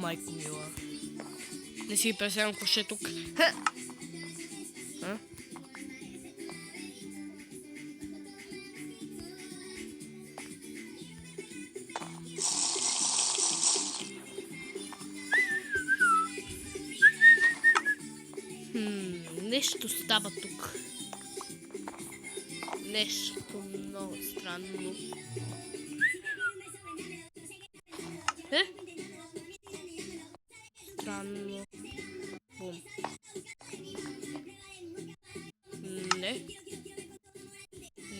майко мила. Не си представям какво ще е тук. Нещо става тук. Нещо много странно. Странно. Бум. Не.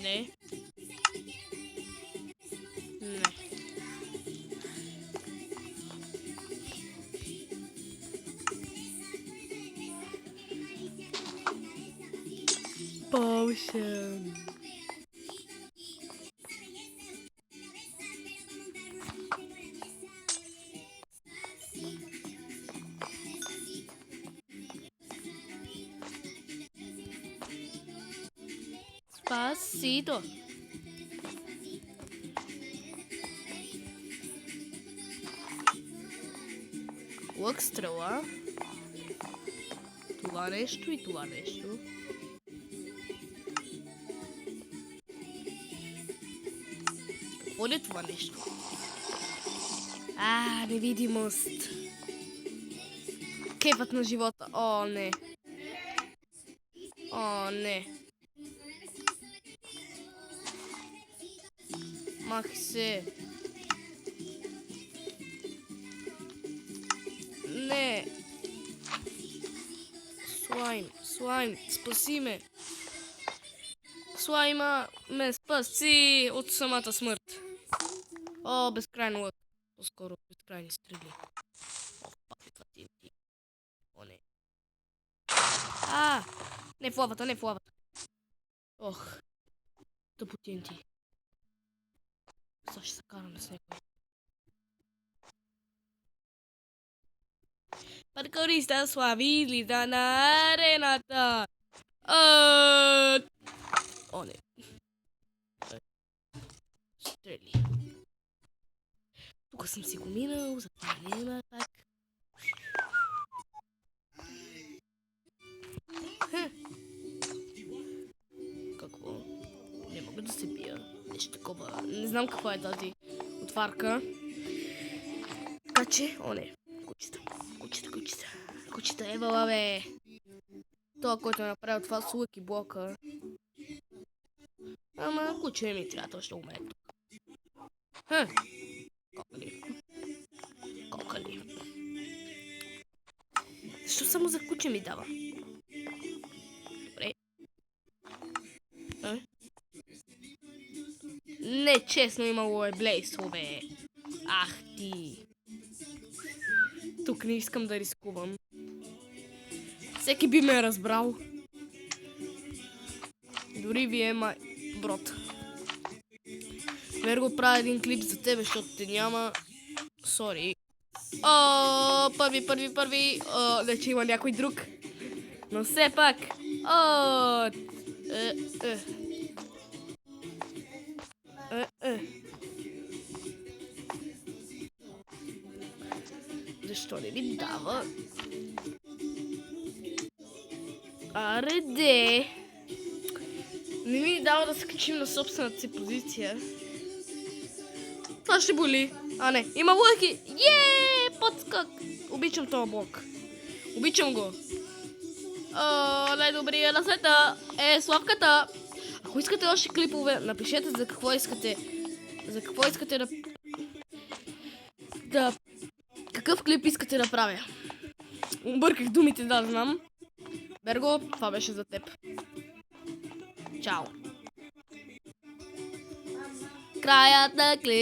Не. Не. Potion. Спасито. Лък, стрела. Това нещо и това нещо. Какво е това нещо? Невидимост. Кефът на живота. О, не. О, не. Махай се. Не. Слайм, спаси ме. Слайма ме спаси от самата смърт. О, безкрайно лък. По-скоро безкрайни стрели. О, папи, това ти. О, не. Не в лавата, не в лавата. Ох. Тъпо TNT. Сега ще се караме с някой. Паркуриста слави излиза на арената. О, не. Стрели. Тук съм си го минал, затова няма пак. Какво? Не мога да се бия. Нещо такова. Не знам каква е тази отварка. Така че, о не. Кучета, евала бе. Това, който е направил това с лък и блока. Ама куче не ми трябва, то ще умре тук. Кокали. Защо само за куче ми дава? Добре. Не, честно имало е блейсове. Ах ти. Тук не искам да рискувам. Всеки би ме разбрал. Дори вие, брод. Верго, правя един клип за тебе, защото те няма. Сори. Първи. Не, че има някой друг. Но все пак. Защо не ми дава? Ареде! Не ми дава да се качим на собствената си позиция. Това ще боли. Не, има блоки! Подскок! Обичам този блок. Обичам го. Най-добрия на света е Славката. Ако искате още клипове, напишете за какво искате. Какъв клип искате да правя? Обърках думите, да знам. Берго, това беше за теб. Чао. Краят на клип.